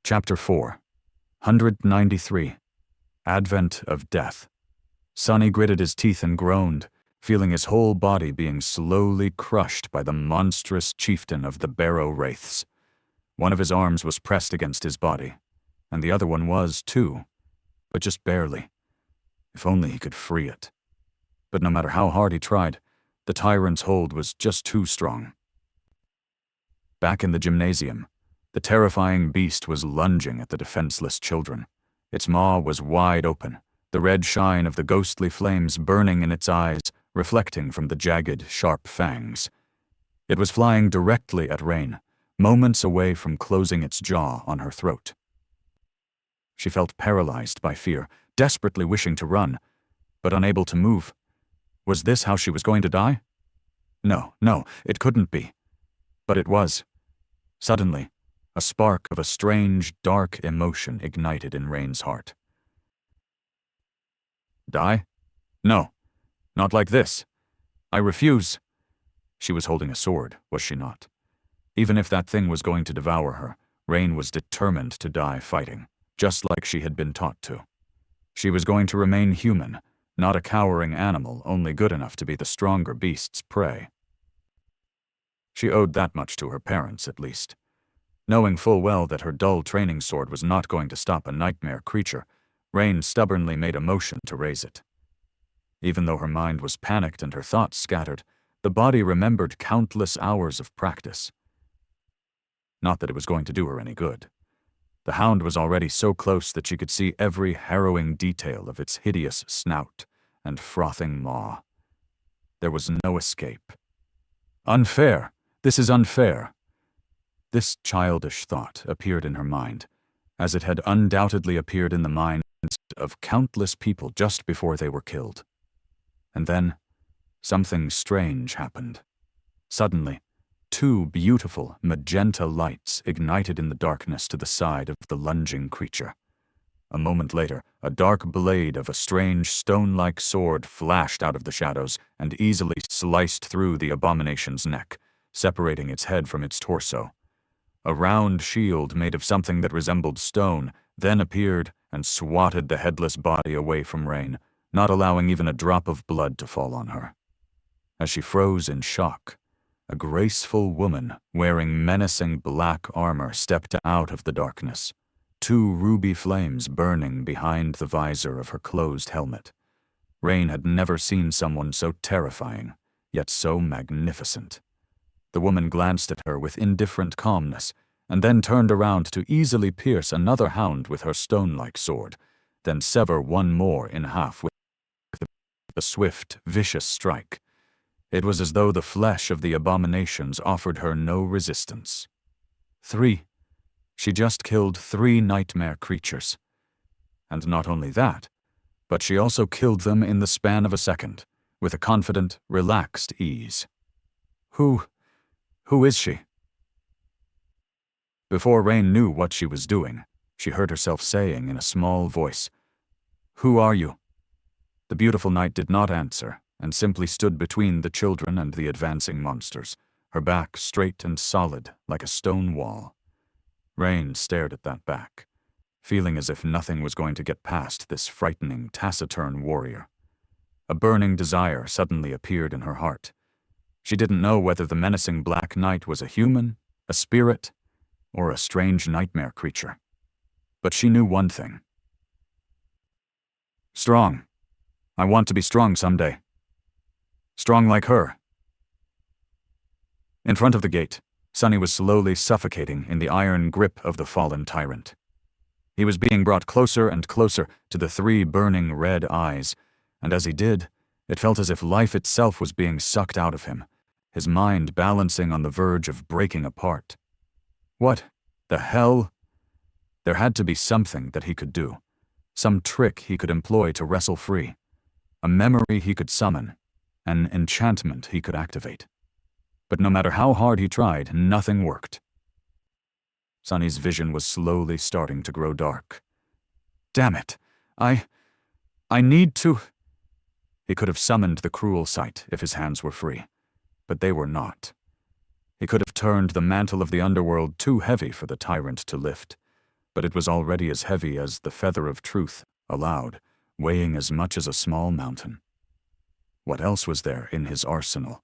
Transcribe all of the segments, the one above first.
Chapter 4, 193. Advent of Death. Sonny gritted his teeth and groaned, feeling his whole body being slowly crushed by the monstrous chieftain of the Barrow Wraiths. One of his arms was pressed against his body, and the other one was, too, but just barely. If only he could free it. But no matter how hard he tried, the tyrant's hold was just too strong. Back in the gymnasium, the terrifying beast was lunging at the defenseless children. Its maw was wide open, the red shine of the ghostly flames burning in its eyes, reflecting from the jagged, sharp fangs. It was flying directly at Rain, moments away from closing its jaw on her throat. She felt paralyzed by fear, desperately wishing to run, but unable to move. Was this how she was going to die? No, it couldn't be. But it was. Suddenly, a spark of a strange, dark emotion ignited in Rain's heart. Die? No, not like this. I refuse. She was holding a sword, was she not? Even if that thing was going to devour her, Rain was determined to die fighting, just like she had been taught to. She was going to remain human, not a cowering animal only good enough to be the stronger beast's prey. She owed that much to her parents, at least. Knowing full well that her dull training sword was not going to stop a nightmare creature, Rain stubbornly made a motion to raise it. Even though her mind was panicked and her thoughts scattered, the body remembered countless hours of practice. Not that it was going to do her any good. The hound was already so close that she could see every harrowing detail of its hideous snout and frothing maw. There was no escape. Unfair! This is unfair! This childish thought appeared in her mind, as it had undoubtedly appeared in the minds of countless people just before they were killed. And then, something strange happened. Suddenly, two beautiful magenta lights ignited in the darkness to the side of the lunging creature. A moment later, a dark blade of a strange stone-like sword flashed out of the shadows and easily sliced through the abomination's neck, separating its head from its torso. A round shield made of something that resembled stone then appeared and swatted the headless body away from Rain, not allowing even a drop of blood to fall on her. As she froze in shock, a graceful woman wearing menacing black armor stepped out of the darkness, two ruby flames burning behind the visor of her closed helmet. Rain had never seen someone so terrifying, yet so magnificent. The woman glanced at her with indifferent calmness, and then turned around to easily pierce another hound with her stone-like sword, then sever one more in half with a swift, vicious strike. It was as though the flesh of the abominations offered her no resistance. 3. She just killed 3 nightmare creatures. And not only that, but she also killed them in the span of a second, with a confident, relaxed ease. Who is she? Before Rain knew what she was doing, she heard herself saying in a small voice, "Who are you?" The beautiful knight did not answer, and simply stood between the children and the advancing monsters, her back straight and solid like a stone wall. Rain stared at that back, feeling as if nothing was going to get past this frightening, taciturn warrior. A burning desire suddenly appeared in her heart. She didn't know whether the menacing Black Knight was a human, a spirit, or a strange nightmare creature. But she knew one thing. Strong. I want to be strong someday. Strong like her. In front of the gate, Sonny was slowly suffocating in the iron grip of the fallen tyrant. He was being brought closer and closer to the 3 burning red eyes, and as he did, it felt as if life itself was being sucked out of him, his mind balancing on the verge of breaking apart. What the hell? There had to be something that he could do, some trick he could employ to wrestle free, a memory he could summon, an enchantment he could activate. But no matter how hard he tried, nothing worked. Sonny's vision was slowly starting to grow dark. Damn it! I need to... He could have summoned the cruel sight if his hands were free, but they were not. He could have turned the mantle of the underworld too heavy for the tyrant to lift. but it was already as heavy as the feather of truth allowed, weighing as much as a small mountain. What else was there in his arsenal?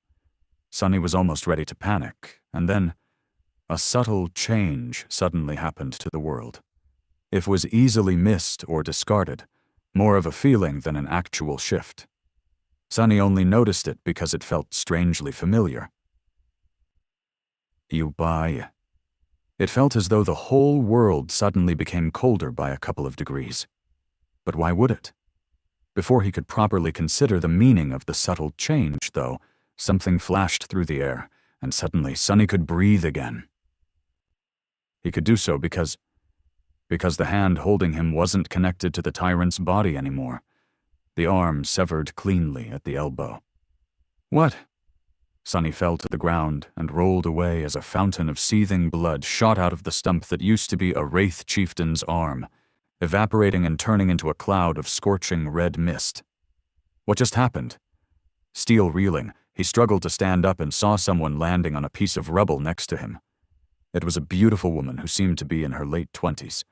Sunny was almost ready to panic, and then a subtle change suddenly happened to the world. It was easily missed or discarded, more of a feeling than an actual shift. Sunny only noticed it because it felt strangely familiar. You buy. It felt as though the whole world suddenly became colder by a couple of degrees. But why would it? Before he could properly consider the meaning of the subtle change, though, something flashed through the air, and suddenly Sunny could breathe again. He could do so because the hand holding him wasn't connected to the tyrant's body anymore. The arm severed cleanly at the elbow. What? Sunny fell to the ground and rolled away as a fountain of seething blood shot out of the stump that used to be a Wraith chieftain's arm, evaporating and turning into a cloud of scorching red mist. What just happened? Steel reeling, he struggled to stand up and saw someone landing on a piece of rubble next to him. It was a beautiful woman who seemed to be in her late 20s.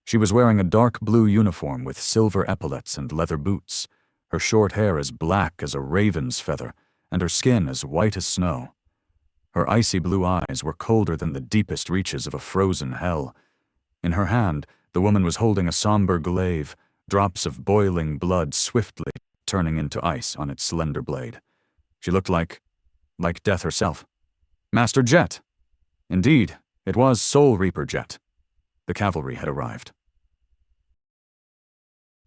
She was wearing a dark blue uniform with silver epaulets and leather boots, her short hair as black as a raven's feather, and her skin as white as snow. Her icy blue eyes were colder than the deepest reaches of a frozen hell. In her hand, the woman was holding a somber glaive, drops of boiling blood swiftly turning into ice on its slender blade. She looked like Death herself. Master Jet! Indeed, it was Soul Reaper Jet. The cavalry had arrived.